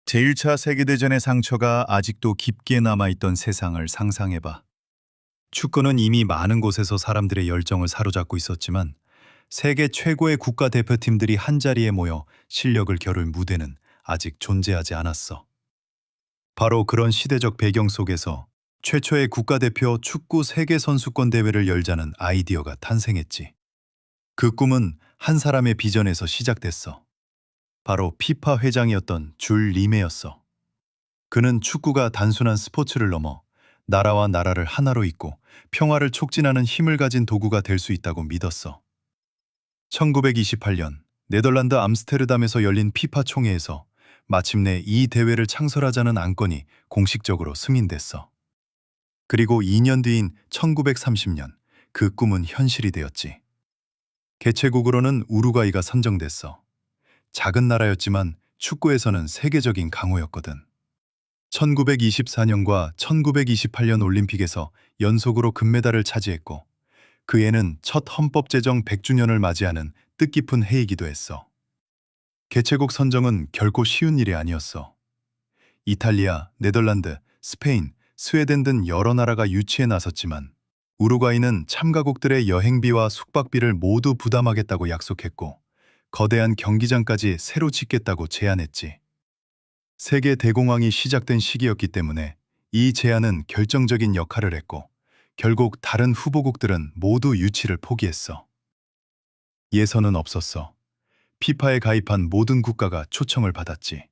제1차 세계대전의 상처가 아직도 깊게 남아있던 세상을 상상해봐. 축구는 이미 많은 곳에서 사람들의 열정을 사로잡고 있었지만 세계 최고의 국가대표팀들이 한자리에 모여 실력을 겨룰 무대는 아직 존재하지 않았어. 바로 그런 시대적 배경 속에서 최초의 국가대표 축구 세계선수권 대회를 열자는 아이디어가 탄생했지. 그 꿈은 한 사람의 비전에서 시작됐어. 바로 피파 회장이었던 줄 리메였어. 그는 축구가 단순한 스포츠를 넘어 나라와 나라를 하나로 잇고 평화를 촉진하는 힘을 가진 도구가 될 수 있다고 믿었어. 1928년 네덜란드 암스테르담에서 열린 피파 총회에서 마침내 이 대회를 창설하자는 안건이 공식적으로 승인됐어. 그리고 2년 뒤인 1930년 그 꿈은 현실이 되었지. 개최국으로는 우루과이가 선정됐어. 작은 나라였지만 축구에서는 세계적인 강호였거든. 1924년과 1928년 올림픽에서 연속으로 금메달을 차지했고 그 해는 첫 헌법 제정 100주년을 맞이하는 뜻깊은 해이기도 했어. 개최국 선정은 결코 쉬운 일이 아니었어. 이탈리아, 네덜란드, 스페인, 스웨덴 등 여러 나라가 유치에 나섰지만 우루과이는 참가국들의 여행비와 숙박비를 모두 부담하겠다고 약속했고 거대한 경기장까지 새로 짓겠다고 제안했지. 세계 대공황이 시작된 시기였기 때문에 이 제안은 결정적인 역할을 했고 결국 다른 후보국들은 모두 유치를 포기했어. 예선은 없었어. 피파에 가입한 모든 국가가 초청을 받았지.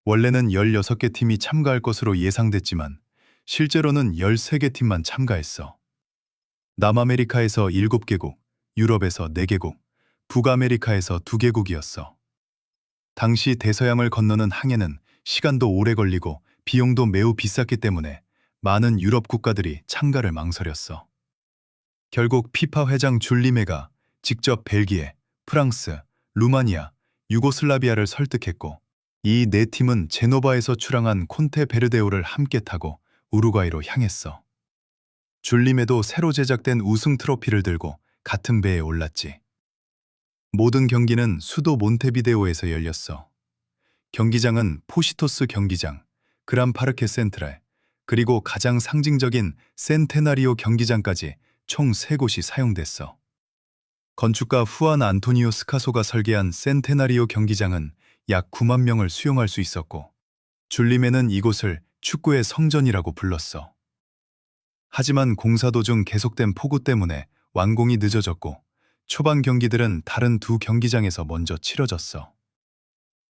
원래는 16개 팀이 참가할 것으로 예상됐지만 실제로는 13개 팀만 참가했어. 남아메리카에서 7개국, 유럽에서 4개국, 북아메리카에서 2개국이었어. 당시 대서양을 건너는 항해는 시간도 오래 걸리고 비용도 매우 비쌌기 때문에 많은 유럽 국가들이 참가를 망설였어. 결국 피파 회장 줄 리메가 직접 벨기에, 프랑스, 루마니아, 유고슬라비아를 설득했고 이 네 팀은 제노바에서 출항한 콘테 베르데오를 함께 타고 우루과이로 향했어. 줄 리메도 새로 제작된 우승 트로피를 들고 같은 배에 올랐지. 모든 경기는 수도 몬테비데오에서 열렸어. 경기장은 포시토스 경기장, 그란 파르케 센트랄, 그리고 가장 상징적인 센테나리오 경기장까지 총 3곳이 사용됐어. 건축가 후안 안토니오 스카소가 설계한 센테나리오 경기장은 약 9만 명을 수용할 수 있었고 줄리메는 이곳을 축구의 성전이라고 불렀어. 하지만 공사 도중 계속된 폭우 때문에 완공이 늦어졌고 초반 경기들은 다른 두 경기장에서 먼저 치러졌어.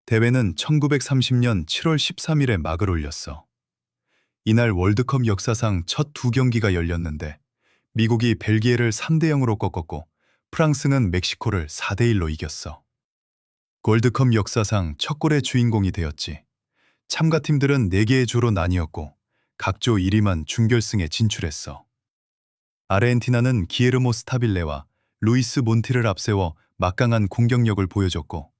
대회는 1930년 7월 13일에 막을 올렸어. 이날 월드컵 역사상 첫 두 경기가 열렸는데 미국이 벨기에를 3대0으로 꺾었고 프랑스는 멕시코를 4대1로 이겼어. 월드컵 역사상 첫 골의 주인공이 되었지. 참가팀들은 4개의 조로 나뉘었고 각 조 1위만 준결승에 진출했어. 아르헨티나는 기에르모 스타빌레와 루이스 몬티를 앞세워 막강한 공격력을 보여줬고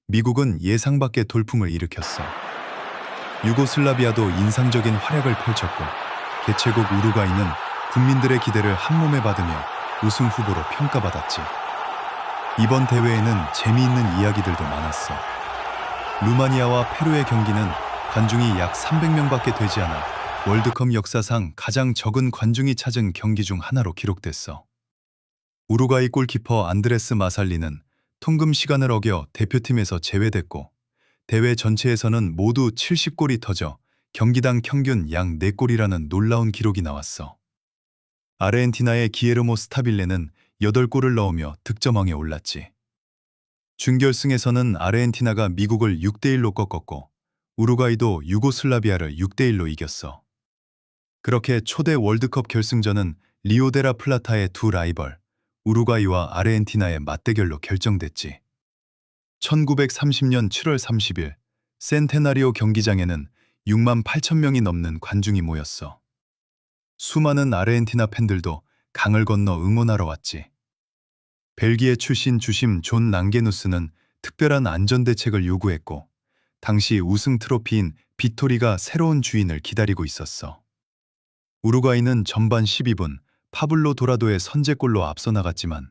미국은 예상 밖의 돌풍을 일으켰어. 유고슬라비아도 인상적인 활약을 펼쳤고 개최국 우루과이는 국민들의 기대를 한몸에 받으며 우승 후보로 평가받았지. 이번 대회에는 재미있는 이야기들도 많았어. 루마니아와 페루의 경기는 관중이 약 300명밖에 되지 않아 월드컵 역사상 가장 적은 관중이 찾은 경기 중 하나로 기록됐어. 우루과이 골키퍼 안드레스 마살리는 통금 시간을 어겨 대표팀에서 제외됐고 대회 전체에서는 모두 70골이 터져 경기당 평균 약 4골이라는 놀라운 기록이 나왔어. 아르헨티나의 기에르모 스타빌레는 8골을 넣으며 득점왕에 올랐지. 준결승에서는 아르헨티나가 미국을 6대1로 꺾었고 우루과이도 유고슬라비아를 6대1로 이겼어. 그렇게 초대 월드컵 결승전은 리오데라 플라타의 두 라이벌 우루과이와 아르헨티나의 맞대결로 결정됐지. 1930년 7월 30일 센테나리오 경기장에는 6만 8천 명이 넘는 관중이 모였어. 수많은 아르헨티나 팬들도 강을 건너 응원하러 왔지. 벨기에 출신 주심 존 랑게누스는 특별한 안전대책을 요구했고 당시 우승 트로피인 비토리가 새로운 주인을 기다리고 있었어. 우루과이는 전반 12분 파블로 도라도의 선제골로 앞서 나갔지만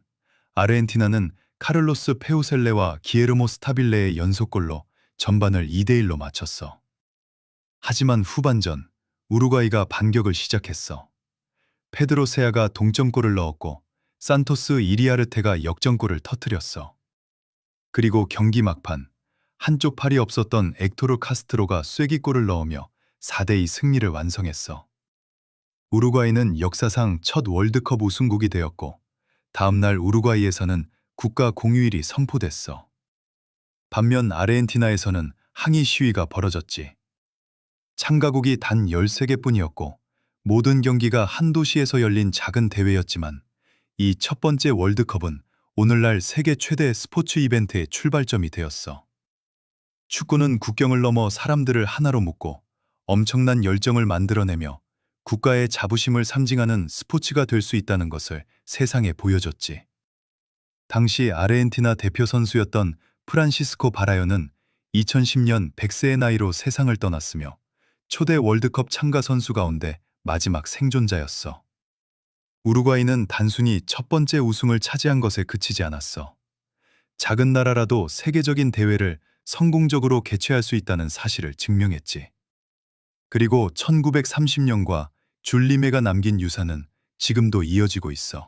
아르헨티나는 카를로스 페우셀레와 기에르모 스타빌레의 연속골로 전반을 2대1로 마쳤어. 하지만 후반전 우루과이가 반격을 시작했어. 페드로 세아가 동점골을 넣었고 산토스 이리아르테가 역전골을 터뜨렸어. 그리고 경기 막판 한쪽 팔이 없었던 액토르 카스트로가 쐐기골을 넣으며 4대2 승리를 완성했어. 우루과이는 역사상 첫 월드컵 우승국이 되었고 다음 날 우루과이에서는 국가 공휴일이 선포됐어. 반면 아르헨티나에서는 항의 시위가 벌어졌지. 참가국이 단 13개뿐이었고 모든 경기가 한 도시에서 열린 작은 대회였지만 이 첫 번째 월드컵은 오늘날 세계 최대 스포츠 이벤트의 출발점이 되었어. 축구는 국경을 넘어 사람들을 하나로 묶고 엄청난 열정을 만들어내며 국가의 자부심을 상징하는 스포츠가 될 수 있다는 것을 세상에 보여줬지. 당시 아르헨티나 대표 선수였던 프란시스코 바라요는 2010년 100세의 나이로 세상을 떠났으며 초대 월드컵 참가 선수 가운데 마지막 생존자였어. 우루과이는 단순히 첫 번째 우승을 차지한 것에 그치지 않았어. 작은 나라라도 세계적인 대회를 성공적으로 개최할 수 있다는 사실을 증명했지. 그리고 1930년과 줄리메가 남긴 유산은 지금도 이어지고 있어.